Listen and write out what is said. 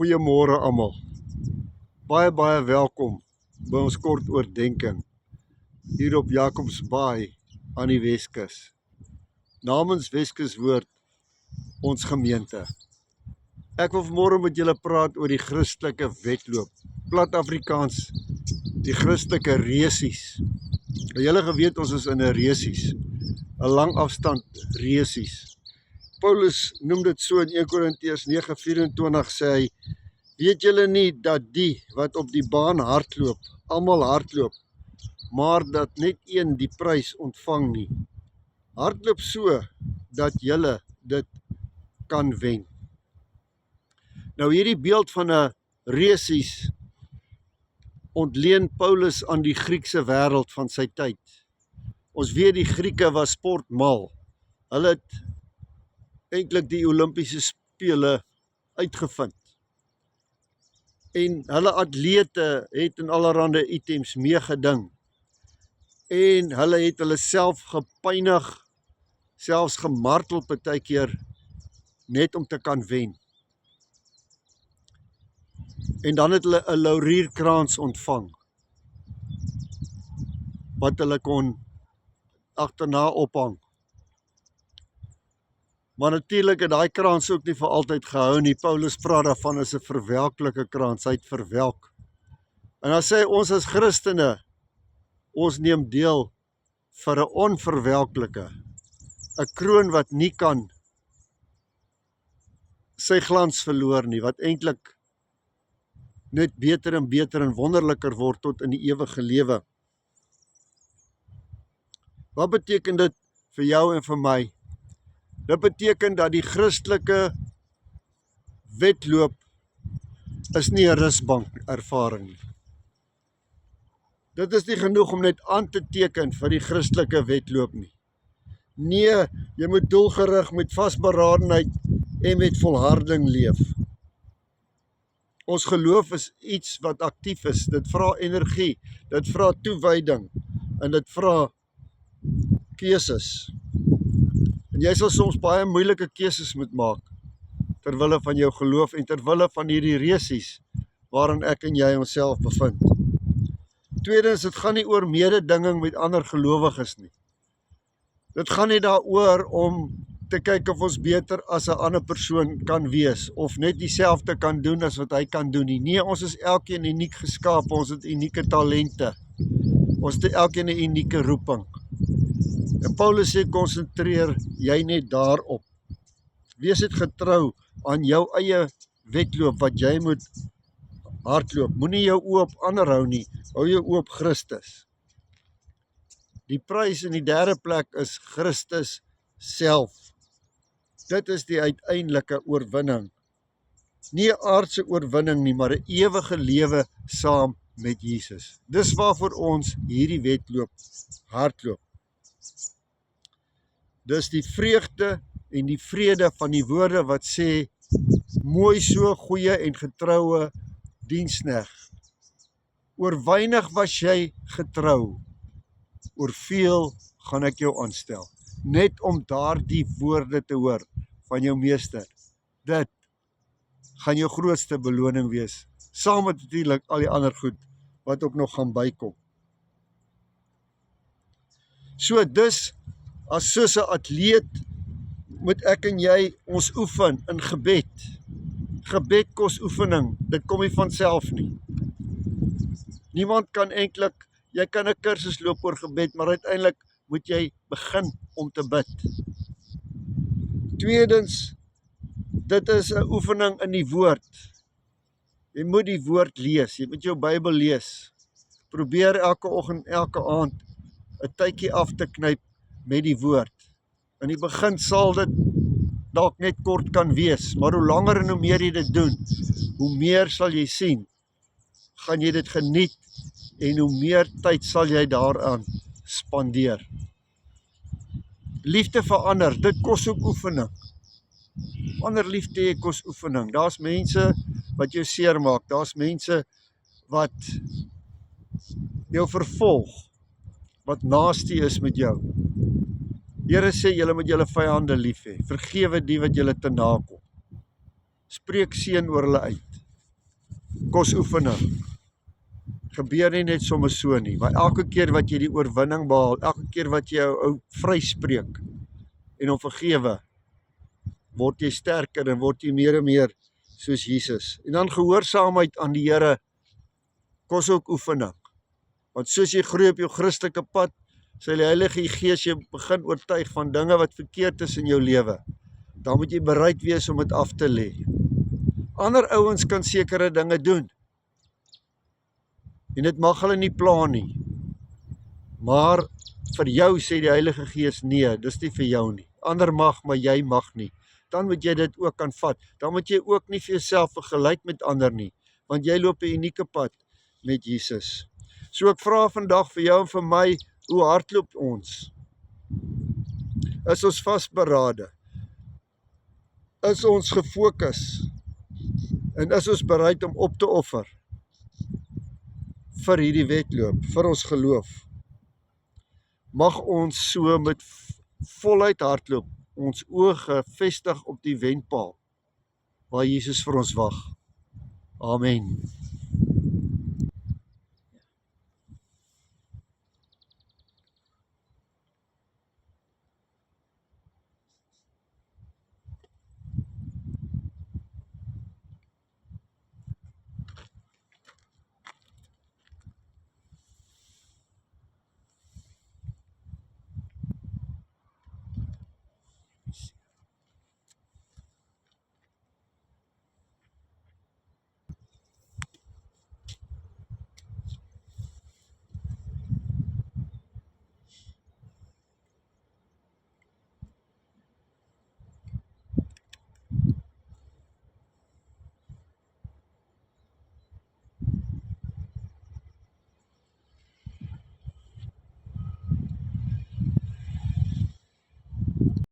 Goeiemôre almal. Baie welkom by ons kort oordeenking hier op Jacobsbaai aan die Weskus. Namens Weskus Woord, ons gemeente. Ek wil vanmôre met julle praat oor die Christelike wedloop. Plat Afrikaans, die Christelike resies. Julle geweet ons is in 'n resies, 'n lang afstand resies. Paulus noem dit so in 1 Korintiërs 9:24 sê hy, weet julle nie dat die wat op die baan hardloop, almal hardloop, maar dat net een die prys ontvang nie. Hardloop so dat julle dit kan wen. Nou hierdie beeld van 'n resies ontleen Paulus aan die Griekse wêreld van sy tyd. Ons weet die Grieke was sportmal. Hulle het eintlik die Olimpiese spele uitgevind. En hulle atlete het in allerlei items meegeding. En hulle het hulle self gepynig, selfs gemartel partykeer net om te kan wen. En dan het hulle 'n laurierkrans ontvang wat hulle kon agterna ophang. Maar natuurlik het daai krans ook nie vir altyd gehou nie. Paulus praat daarvan as 'n verwelklike krans, hy het verwelk. En dan sê hy, ons as Christene, ons neem deel vir 'n onverwelklike, 'n kroon wat nie kan sy glans verloor nie, wat eintlik net beter en wonderliker word tot in die ewige lewe. Wat beteken dit vir jou en vir my? Dit beteken dat die Christelike wedloop is nie 'n rusbank ervaring nie. Dit is nie genoeg om net aan te teken vir die Christelike wedloop nie. Nee, jy moet doelgerig met vasberadenheid en met volharding leef. Ons geloof is iets wat aktief is. Dit vra energie, dit vra toewyding en dit vra keuses. En jy sal soms baie moeilike keuses moet maak terwille van jou geloof en terwille van hierdie resies waarin ek en jy onsself bevind. Tweedens, dit gaan nie oor mededinging met ander gelowiges nie. Dit gaan nie daaroor om te kyk of ons beter as 'n ander persoon kan wees of net dieselfde kan doen as wat hy kan doen nie. Nee, ons is elkeen uniek geskaap, ons het unieke talente. Ons het elkeen 'n unieke roeping. En Paulus sê, konsentreer jy net daarop. Wees net getrou aan jou eie wedloop wat jy moet hardloop. Moenie jou oë op ander hou nie, hou jou oë op Christus. Die prys in die derde plek is Christus self. Dit is die uiteindelike oorwinning. Nie 'n aardse oorwinning nie, maar 'n ewige lewe saam met Jesus. Dis waarvoor ons hierdie wedloop hardloop. Dis die vreugde en die vrede van die woorde wat sê, mooi so, goeie en getroue diensknegt. Oor weinig was jy getrou, oor veel gaan ek jou aanstel. Net om daardie woorde te hoor van jou meester. Dit gaan jou grootste beloning wees. Saam met natuurlik al die ander goed wat ook nog gaan bykom. So dus, as soos 'n atleet, moet ek en jy ons oefen in gebed. Gebed kos oefening, dit kom nie van self nie. Niemand kan eintlik, jy kan 'n kursus loop oor gebed, maar uiteindelik moet jy begin om te bid. Tweedens, dit is 'n oefening in die woord. Jy moet die woord lees, jy moet jou Bybel lees. Probeer elke oggend, elke aand 'n tydjie af te knyp met die woord. In die begin sal dit dalk net kort kan wees, maar hoe langer en hoe meer jy dit doen, hoe meer sal jy sien, gaan jy dit geniet en hoe meer tyd sal jy daaraan spandeer. Liefde vir ander, dit kos ook oefening. Ander liefde hê kos oefening. Daar's mense wat jou seermaak, daar's mense wat jou vervolg, wat nasty is met jou. Here sê, julle moet julle vyande lief hê. Vergewe die wat julle te nakom. Spreek seën oor hulle uit. Kosoefening gebeur nie net sommer so nie, maar elke keer wat jy die oorwinning behaal, elke keer wat jy jou ou vryspreek en hom vergewe, word jy sterker en word jy meer en meer soos Jesus. En dan gehoorsaamheid aan die Here kos ook oefening. Want soos jy groei op jou Christelike pad, sal die Heilige Gees jou begin oortuig van dinge wat verkeerd is in jou lewe. Dan moet jy bereid wees om dit af te lê. Ander ouens kan sekere dinge doen. En dit mag hulle nie pla nie. Maar vir jou sê die Heilige Gees, nee, dis nie vir jou nie. Ander mag, maar jy mag nie. Dan moet jy dit ook kan vat. Dan moet jy ook nie vir jouself vergelyk met ander nie, want jy loop 'n unieke pad met Jesus. So ek vra vandag vir jou en vir my, hoe hardloop ons? Is ons vasberade? Is ons gefokus? En is ons bereid om op te offer vir hierdie wedloop, vir ons geloof? Mag ons so met voluit hardloop, ons oë gefestig op die wenpaal waar Jesus vir ons wag. Amen.